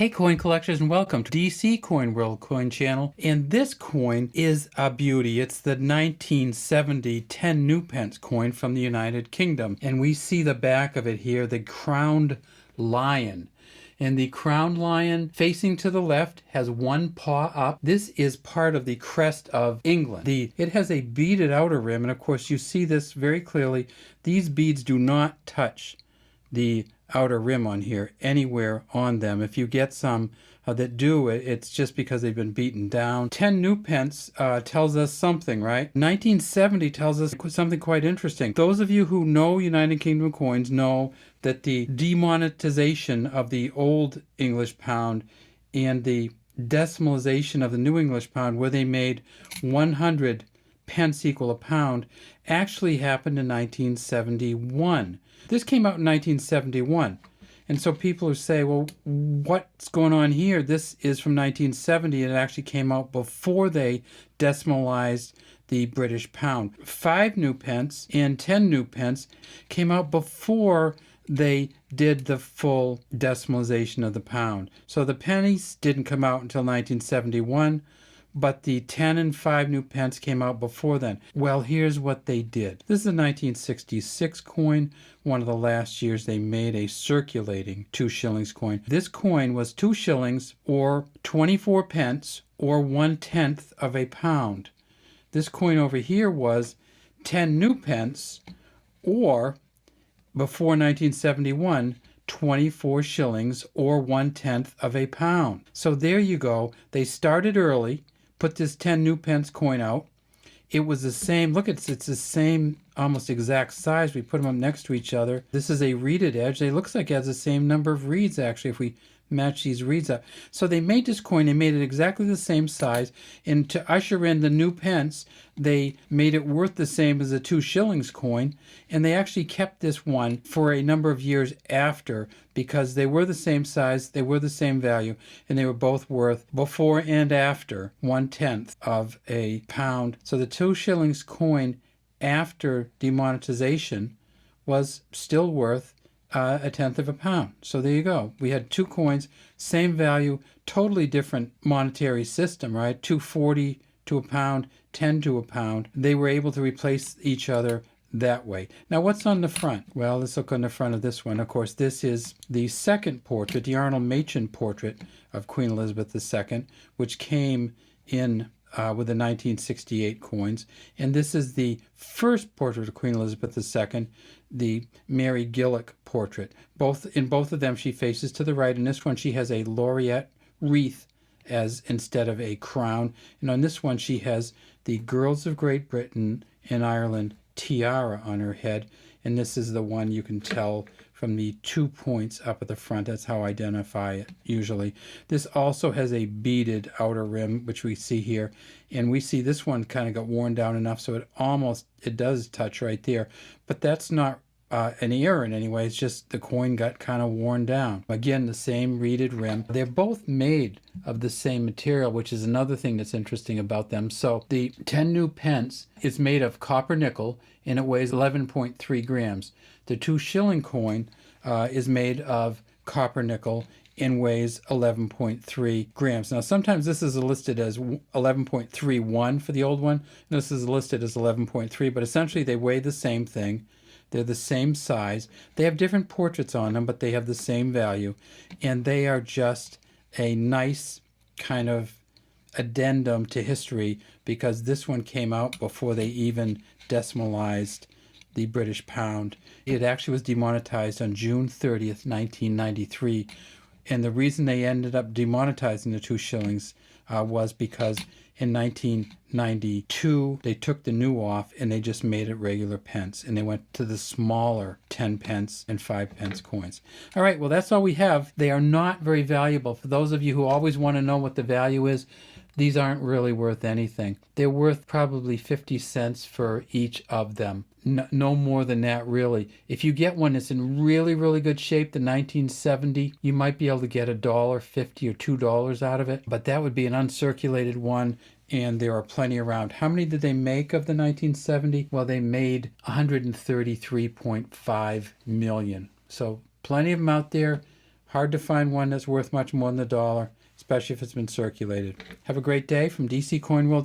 Hey coin collectors, and welcome to DC Coin World Coin Channel. And this coin is a beauty. It's the 1970 10 new pence coin from the United Kingdom. And we see the back of it here, the crowned lion. And the crowned lion facing to the left has one paw up. This is part of the crest of England. It has a beaded outer rim, and of course you see this very clearly. These beads do not touch the outer rim on here anywhere on them. If you get some that do, it's just because they've been beaten down. 10 new pence tells us something, right? 1970 tells us something quite interesting. Those of you who know United Kingdom coins know that the demonetization of the old English pound and the decimalization of the new English pound, where they made 100 pence equal a pound, actually happened in 1971. This came out in 1971. And so people who say, well, what's going on here? This is from 1970, and it actually came out before they decimalized the British pound. 5 new pence and 10 new pence came out before they did the full decimalization of the pound. So the pennies didn't come out until 1971. But the 10 and 5 new pence came out before then. Well, here's what they did. This is a 1966 coin, one of the last years they made a circulating 2 shillings coin. This coin was 2 shillings or 24 pence or 1/10 of a pound. This coin over here was 10 new pence or, before 1971, 24 shillings or 1/10 of a pound. So there you go. They started early, put this 10 new pence coin out. It was the same, look, it's the same almost exact size. We put them up next to each other. This is a reeded edge. It looks like it has the same number of reeds, actually, if we match these reeds up. So they made this coin, they made it exactly the same size, and to usher in the new pence, they made it worth the same as the 2 shillings coin, and they actually kept this one for a number of years after, because they were the same size, they were the same value, and they were both worth, before and after, 1/10 of a pound. So the 2 shillings coin after demonetization was still worth 1/10 of a pound. So there you go. We had 2 coins, same value, totally different monetary system, right? 240 to a pound, 10 to a pound. They were able to replace each other that way. Now, what's on the front? Well, let's look on the front of this one. Of course, this is the second portrait, the Arnold Machen portrait of Queen Elizabeth II, which came in with the 1968 coins. And this is the first portrait of Queen Elizabeth II, the Mary Gillick portrait. In both of them, she faces to the right. In this one, she has a laureate wreath as instead of a crown. And on this one, she has the Girls of Great Britain and Ireland tiara on her head. And this is the one you can tell from the 2 points up at the front. That's how I identify it usually. This also has a beaded outer rim, which we see here. And we see this one kind of got worn down enough so it does touch right there. But that's not an error in any way. It's just the coin got kind of worn down. Again, the same reeded rim. They're both made of the same material, which is another thing that's interesting about them. So the 10 new pence is made of copper nickel, and it weighs 11.3 grams. The 2 shilling coin is made of copper nickel and weighs 11.3 grams. Now, sometimes this is listed as 11.31 for the old one, and this is listed as 11.3, but essentially they weigh the same thing. They're the same size. They have different portraits on them, but they have the same value. And they are just a nice kind of addendum to history, because this one came out before they even decimalized the British pound. It actually was demonetized on June 30th, 1993. And the reason they ended up demonetizing the 2 shillings was because in 1992, they took the new off and they just made it regular pence. And they went to the smaller 10 pence and 5 pence coins. All right, well, that's all we have. They are not very valuable. For those of you who always want to know what the value is, these aren't really worth anything. They're worth probably 50 cents for each of them. No more than that, really. If you get one that's in really, really good shape, the 1970, you might be able to get $1.50 or $2 out of it. But that would be an uncirculated one, and there are plenty around. How many did they make of the 1970? Well, they made 133.5 million. So plenty of them out there. Hard to find one that's worth much more than $1, especially if it's been circulated. Have a great day from DC Coin World.